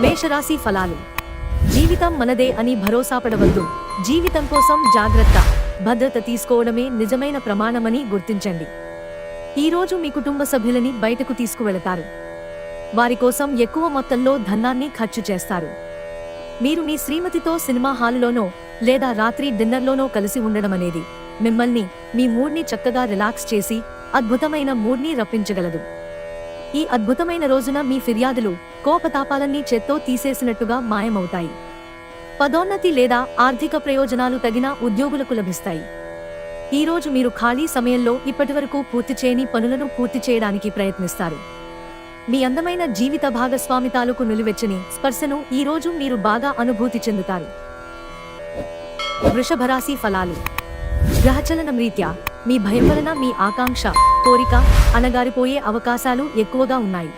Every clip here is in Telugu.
మేషరాశి ఫలాలు. జీవితం మనదే అని భరోసా పడవద్దు. జీవితం కోసం జాగ్రత్త, భద్రత తీసుకోవడమే నిజమైన ప్రమాణమని గుర్తించండి. ఈరోజు మీ కుటుంబ సభ్యులని బయటకు తీసుకువెళతారు. వారి కోసం ఎక్కువ మొత్తంలో ధనాన్ని ఖర్చు చేస్తారు. మీరు మీ శ్రీమతితో సినిమా హాలులోనో లేదా రాత్రి డిన్నర్లోనో కలిసి ఉండడమనేది మిమ్మల్ని, మీ మూడ్ని చక్కగా రిలాక్స్ చేసి అద్భుతమైన మూడ్ని రప్పించగలదు. ఈ అద్భుతమైన రోజున మీ ఫిర్యాదులు, కోపతాపాలన్నీ చేత్తో తీసేసినట్టుగా మాయమవుతాయి. పదోన్నతి లేదా ఆర్థిక ప్రయోజనాలు తగిన ఉద్యోగులకు లభిస్తాయి. ఈరోజు మీరు ఖాళీ సమయంలో ఇప్పటివరకు పూర్తి చేయని పనులను పూర్తి చేయడానికి ప్రయత్నిస్తారు. మీ అందమైన జీవిత భాగస్వామి తాలూకు నిలువెచ్చని స్పర్శను ఈరోజు మీరు బాగా అనుభూతి చెందుతారు. వృషభరాశి ఫలాలు. గ్రహచలనం రీత్యా మీ భయం వలన మీ ఆకాంక్ష, కోరిక అణగారిపోయే అవకాశాలు ఎక్కువగా ఉన్నాయి.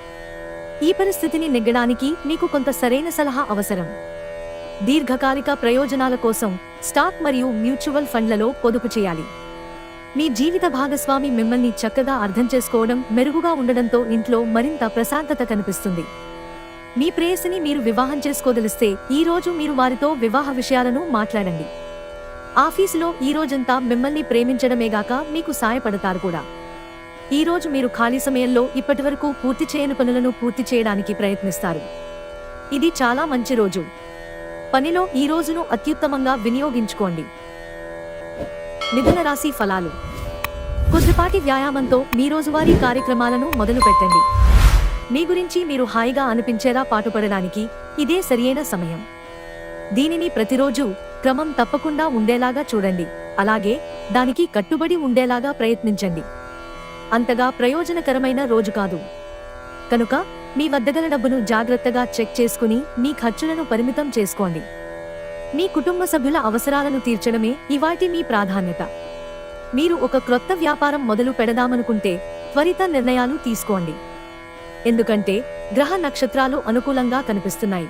ఈ పరిస్థితిని నెగ్గడానికి మీకు కొంత సరైన సలహా అవసరం. దీర్ఘకాలిక ప్రయోజనాల కోసం స్టాక్ మరియు మ్యూచువల్ ఫండ్లలో పొదుపు చేయాలి. మీ జీవిత భాగస్వామి మిమ్మల్ని చక్కగా అర్థం చేసుకోవడం, మెరుగుగా ఉండడంతో ఇంట్లో మరింత ప్రశాంతత కనిపిస్తుంది. మీ ప్రేయసిని మీరు వివాహం చేసుకోదలిస్తే ఈరోజు మీరు వారితో వివాహ విషయాలను మాట్లాడండి. ఆఫీసులో ఈ రోజంతా మిమ్మల్ని ప్రేమించడమేగాక మీకు సాయపడతారు కూడా. ఈరోజు మీరు ఖాళీ సమయంలో ఇప్పటివరకు పూర్తి చేయని పనులను పూర్తి చేయడానికి ప్రయత్నిస్తారు. ఇది చాలా మంచి రోజు. పనిలో ఈ రోజును అత్యుత్తమంగా వినియోగించుకోండి. మిథున రాశి ఫలాలు. కొద్దిపాటి వ్యాయామంతో మీ రోజువారీ కార్యక్రమాలను మొదలు పెట్టండి. మీ గురించి మీరు హాయిగా అనిపించేలా పాటుపడడానికి ఇదే సరియైన సమయం. దీనిని ప్రతిరోజు క్రమం తప్పకుండా ఉండేలాగా చూడండి. అలాగే దానికి కట్టుబడి ఉండేలాగా ప్రయత్నించండి. అంతగా ప్రయోజనకరమైన రోజు కాదు కనుక మీ వద్దగల డబ్బును జాగ్రత్తగా చెక్ చేసుకుని మీ ఖర్చులను పరిమితం చేసుకోండి. మీ కుటుంబ సభ్యుల అవసరాలను తీర్చడమే ఇవాటి మీ ప్రాధాన్యత. మీరు ఒక క్రొత్త వ్యాపారం మొదలు పెడదామనుకుంటే త్వరిత నిర్ణయాలు తీసుకోండి. ఎందుకంటే గ్రహ నక్షత్రాలు అనుకూలంగా కనిపిస్తున్నాయి.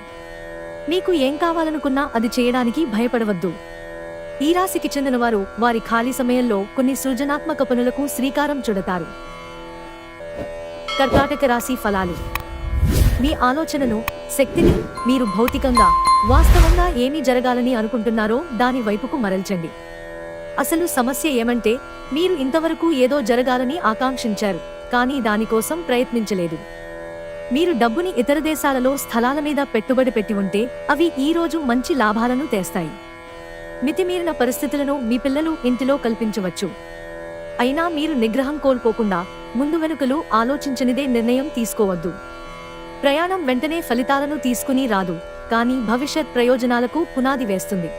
మీకు ఏం కావాలనుకున్నా అది చేయడానికి భయపడవద్దు. ఈ రాశికి చెందినవారు వారి ఖాళీ సమయంలో కొన్ని సృజనాత్మక పనులకు శ్రీకారం చుడతారు. కర్కాటక రాశి ఫలాలు. మీ ఆలోచనను, శక్తిని మీరు భౌతికంగా, వాస్తవంగా ఏమి జరగాలని అనుకుంటున్నారో దాని వైపుకు మరల్చండి. అసలు సమస్య ఏమంటే మీరు ఇంతవరకు ఏదో జరగాలని ఆకాంక్షించారు, కానీ దానికోసం ప్రయత్నించలేదు. మీరు డబ్బుని ఇతర దేశాలలో స్థలాల మీద పెట్టుబడి పెట్టి ఉంటే అవి ఈ రోజు మంచి లాభాలను తెస్తాయి. మితిమీరిన పరిస్థితులను మీ పిల్లలు ఇంటిలో కల్పించవచ్చు. అయినా మీరు నిగ్రహం కోల్పోకుండా ముందు వెనుకలు ఆలోచించనిదే నిర్ణయం తీసుకోవద్దు. ప్రయాణం వెంటనే ఫలితాలను తీసుకుని రాదు, కానీ భవిష్యత్ ప్రయోజనాలకు పునాది వేస్తుంది.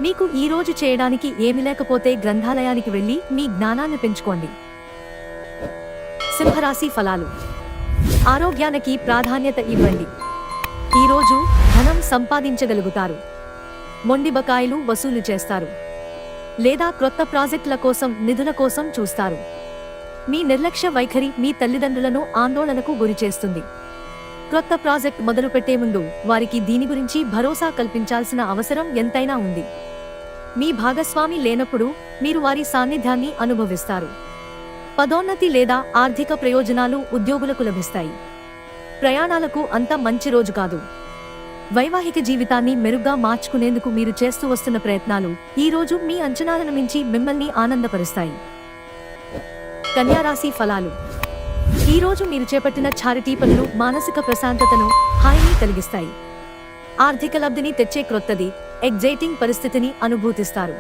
మీకు ఈ రోజు చేయడానికి ఏమి లేకపోతే గ్రంథాలయానికి వెళ్లి మీ జ్ఞానాన్ని పెంచుకోండి. సింహరాశి ఫలాలు. ఆరోగ్యానికి ప్రాధాన్యత ఇవ్వండి. ఈరోజు ధనం సంపాదించగలుగుతారు. మొండి బకాయిలు వసూలు చేస్తారు. లేదా క్రొత్త ప్రాజెక్టుల కోసం నిధుల కోసం చూస్తారు. మీ నిర్లక్ష్య వైఖరి మీ తల్లిదండ్రులను ఆందోళనకు గురిచేస్తుంది. క్రొత్త ప్రాజెక్ట్ మొదలుపెట్టే ముందు వారికి దీని గురించి భరోసా కల్పించాల్సిన అవసరం ఎంతైనా ఉంది. మీ భాగస్వామి లేనప్పుడు మీరు వారి సాన్నిధ్యాన్ని అనుభవిస్తారు. పదోన్నతి లేదా ఆర్థిక ప్రయోజనాలు ఉద్యోగులకు లభిస్తాయి. ప్రయాణాలకు అంత మంచి రోజు కాదు. వైవాహిక జీవితాన్ని మెరుగ్గా మార్చుకునేందుకు మీరు చేస్తూ వస్తున్న ప్రయత్నాలు ఈ రోజు మీ అంచనాలను మించి మిమ్మల్ని ఆనందపరుస్తాయి. కన్యా రాశి ఫలాలు. ఈ రోజు మీరు చేపట్టిన ఛారిటీ పనులు మానసిక ప్రశాంతతను, హాయిని కలిగిస్తాయి. ఆర్థిక లబ్ధిని తెచ్చే క్రొత్తది, ఎగ్జైటింగ్ పరిస్థితిని అనుభూతిస్తారు.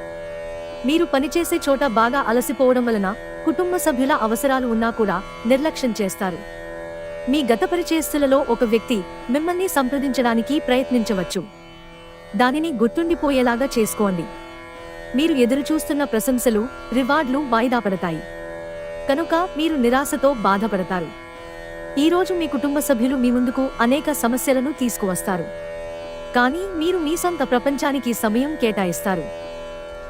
మీరు పనిచేసే చోట బాగా అలసిపోవడం వలన కుటుంబ సభ్యుల అవసరాలు ఉన్నా కూడా నిర్లక్ష్యం చేస్తారు. మీ గత పరిచయస్తులలో ఒక వ్యక్తి మిమ్మల్ని సంప్రదించడానికి ప్రయత్నించవచ్చు. దానిని గుర్తుండిపోయేలాగా చేసుకోండి. మీరు ఎదురుచూస్తున్న ప్రశంసలు, రివార్డులు వాయిదా పడతాయి కనుక మీరు నిరాశతో బాధపడతారు. ఈరోజు మీ కుటుంబ సభ్యులు మీ ముందుకు అనేక సమస్యలను తీసుకువస్తారు. కానీ మీరు మీ సొంత ప్రపంచానికి సమయం కేటాయిస్తారు.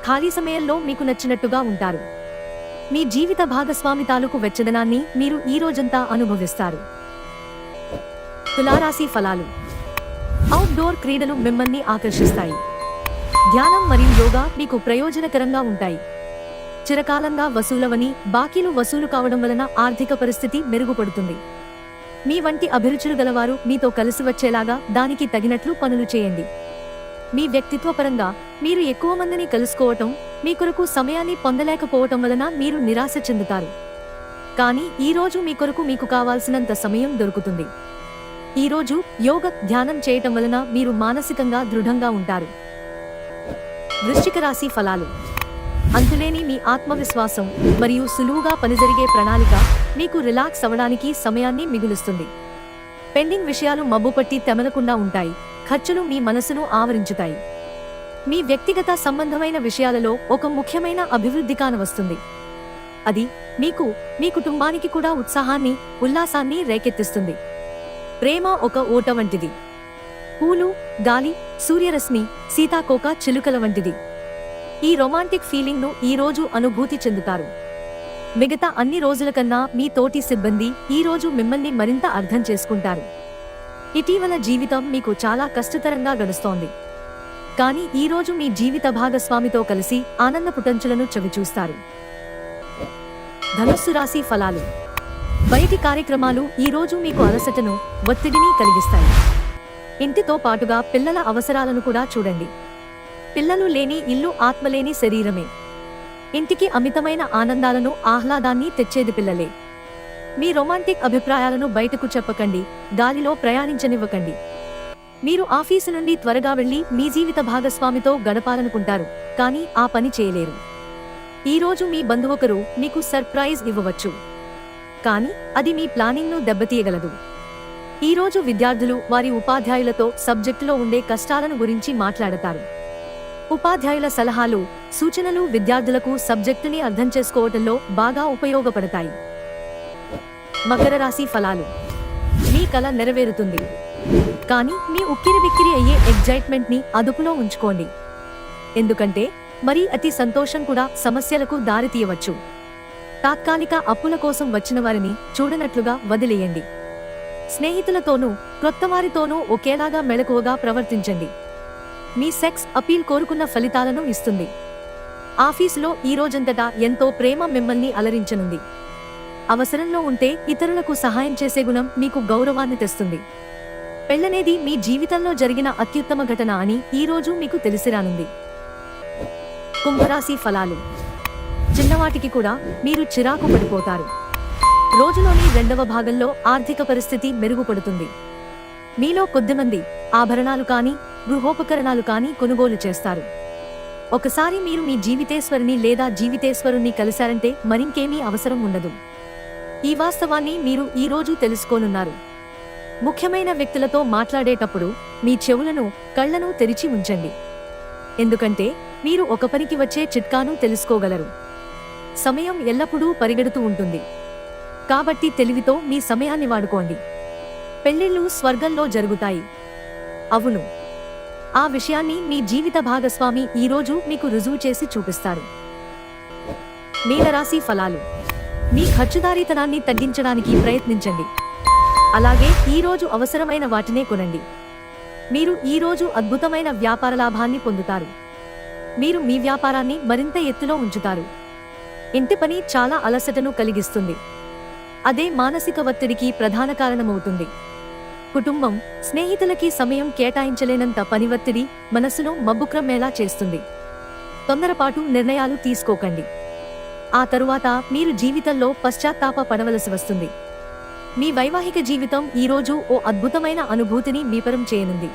ఖాళీ సమయంలో మీకు నచ్చినట్టుగా ఉంటారు. మీ జీవిత భాగస్వామి తాలూకు వెచ్చదనాన్ని మీరు ఈ రోజంతా అనుభవిస్తారు. తులారాశి ఫలాలు. అవుట్డోర్ క్రీడలు మిమ్మల్ని ఆకర్షిస్తాయి. ధ్యానం మరియు యోగా మీకు ప్రయోజనకరంగా ఉంటాయి. చిరకాలంగా వసూలవని బాకీలు వసూలు కావడం వలన ఆర్థిక పరిస్థితి మెరుగుపడుతుంది. మీ వంటి అభిరుచులు గలవారు మీతో కలిసి వచ్చేలాగా దానికి తగినట్లు పనులు చేయండి. మీ వ్యక్తిత్వపరంగా మీరు ఎక్కువ మందిని కలుసుకోవటం, మీ కొరకు సమయాన్ని పొందలేకపోవటం వలన మీరు నిరాశ చెందుతారు. కానీ ఈరోజు మీ కొరకు మీకు కావాల్సినంత సమయం దొరుకుతుంది. ఈరోజు యోగ ధ్యానం చేయటం వలన మీరు మానసికంగా దృఢంగా ఉంటారు. వృశ్చిక రాశి ఫలాలు. అంతులేని మీ ఆత్మవిశ్వాసం మరియు సులువుగా పనిజరిగే ప్రణాళిక మీకు రిలాక్స్ అవ్వడానికి సమయాన్ని మిగులుస్తుంది. పెండింగ్ విషయాలు మబ్బుపట్టి తెమలకుండా ఉంటాయి. ఖర్చులు మీ మనసును ఆవరించుతాయి. మీ వ్యక్తిగత సంబంధమైన విషయాలలో ఒక ముఖ్యమైన అభివృద్ధి కానవస్తుంది. అది మీకు, మీ కుటుంబానికి కూడా ఉత్సాహాన్ని, ఉల్లాసాన్ని రేకెత్తిస్తుంది. ప్రేమ ఒక ఓట వంటిది. పూలు, గాలి, సూర్యరశ్మి, సీతాకోక చిలుకల వంటిది. ఈ రొమాంటిక్ ఫీలింగ్ను ఈరోజు అనుభూతి చెందుతారు. మిగతా అన్ని రోజుల కన్నా మీ తోటి సిబ్బంది ఈరోజు మిమ్మల్ని మరింత అర్థం చేసుకుంటారు. ఇటీవల జీవితం మీకు చాలా కష్టతరంగా గడుస్తోంది. కానీ ఈరోజు మీ జీవిత భాగస్వామితో కలిసి ఆనందపుటంచులను చవిచూస్తారు. ధనుస్సు రాశి ఫలాలు. బయటి కార్యక్రమాలు ఈరోజు మీకు అలసటను, ఒత్తిడిని కలిగిస్తాయి. ఇంటితో పాటుగా పిల్లల అవసరాలను కూడా చూడండి. పిల్లలు లేని ఇల్లు ఆత్మలేని శరీరమే. ఇంటికి అమితమైన ఆనందాలను, ఆహ్లాదాన్ని తెచ్చేది పిల్లలే. మీ రొమాంటిక్ అభిప్రాయాలను బయటకు చెప్పకండి, గాలిలో ప్రయాణించనివ్వకండి. మీరు ఆఫీసు నుండి త్వరగా వెళ్లి మీ జీవిత భాగస్వామితో గడపాలనుకుంటారు, కానీ ఆ పని చేయలేరు. ఈరోజు మీ బంధువొకరు మీకు సర్ప్రైజ్ ఇవ్వవచ్చు, కానీ అది మీ ప్లానింగ్ను దెబ్బతీయగలదు. ఈరోజు విద్యార్థులు వారి ఉపాధ్యాయులతో సబ్జెక్టులో ఉండే కష్టాలను గురించి మాట్లాడతారు. ఉపాధ్యాయుల సలహాలు, సూచనలు విద్యార్థులకు సబ్జెక్టుని అర్థం చేసుకోవటంలో బాగా ఉపయోగపడతాయి. మకర రాశి ఫలాలు. మీ కల నెరవేరుతుంది, కానీ మీ ఉక్కిరిబిక్కిరి అయ్యే ఎగ్జైట్మెంట్ని అదుపులో ఉంచుకోండి. ఎందుకంటే మరీ అతి సంతోషం కూడా సమస్యలకు దారితీయవచ్చు. తాత్కాలిక అప్పుల కోసం వచ్చిన వారిని చూడనట్లుగా వదిలేయండి. స్నేహితులతోనూ, క్రొత్తవారితోనూ ఒకేలాగా మెలకువగా ప్రవర్తించండి. మీ సెక్స్ అపీల్ కోరుకున్న ఫలితాలను ఇస్తుంది. ఆఫీసులో ఈ రోజంతటా ఎంతో ప్రేమ మిమ్మల్ని అలరించనుంది. అవసరంలో ఉంటే ఇతరులకు సహాయం చేసే గుణం మీకు గౌరవాన్ని తెస్తుంది. పెళ్లనేది మీ జీవితంలో జరిగిన అత్యుత్తమ ఘటన అని ఈరోజు మీకు తెలిసిరానుంది. కుంభరాశి ఫలాలు. చిన్నవాటికి కూడా మీరు చిరాకు పడిపోతారు. రోజులోని రెండవ భాగంలో ఆర్థిక పరిస్థితి మెరుగుపడుతుంది. మీలో కొద్దిమంది ఆభరణాలు కానీ, గృహోపకరణాలు కానీ కొనుగోలు చేస్తారు. ఒకసారి మీరు మీ జీవితేశ్వరిని లేదా జీవితేశ్వరుణ్ణి కలిశారంటే మరింకేమీ అవసరం ఉండదు. ఈ వాస్తవాన్ని మీరు ఈరోజు తెలుసుకోనున్నారు. ముఖ్యమైన వ్యక్తులతో మాట్లాడేటప్పుడు మీ చెవులను, కళ్లను తెరిచి ఉంచండి. ఎందుకంటే మీరు ఒక పనికి వచ్చే చిట్కాను తెలుసుకోగలరు. సమయం ఎల్లప్పుడూ పరిగెడుతూ ఉంటుంది, కాబట్టి తెలివితో మీ సమయాన్ని వాడుకోండి. పెళ్లిళ్ళు స్వర్గంలో జరుగుతాయి. అవును, ఆ విషయాన్ని మీ జీవిత భాగస్వామి ఈరోజు మీకు రుజువు చేసి చూపిస్తారు. మీనరాశి ఫలాలు. మీ ఖర్చుదారీతనాన్ని తగ్గించడానికి ప్రయత్నించండి. అలాగే ఈరోజు అవసరమైన వాటినే కొనండి. మీరు ఈరోజు అద్భుతమైన వ్యాపార లాభాన్ని పొందుతారు. మీరు మీ వ్యాపారాన్ని మరింత ఎత్తులో ఉంచుతారు. ఇంటి పని చాలా అలసటను కలిగిస్తుంది. అదే మానసిక ఒత్తిడికి ప్రధాన కారణమవుతుంది. కుటుంబం, స్నేహితులకి సమయం కేటాయించలేనంత పని ఒత్తిడి మనసును మబ్బుక్రమేలా చేస్తుంది. తొందరపాటు నిర్ణయాలు తీసుకోకండి. ఆ తరువాత మీరు జీవితంలో పశ్చాత్తాప పడవలసి వస్తుంది. మీ వైవాహిక జీవితం ఈరోజు ఓ అద్భుతమైన అనుభూతిని మీపరం చేయనుంది.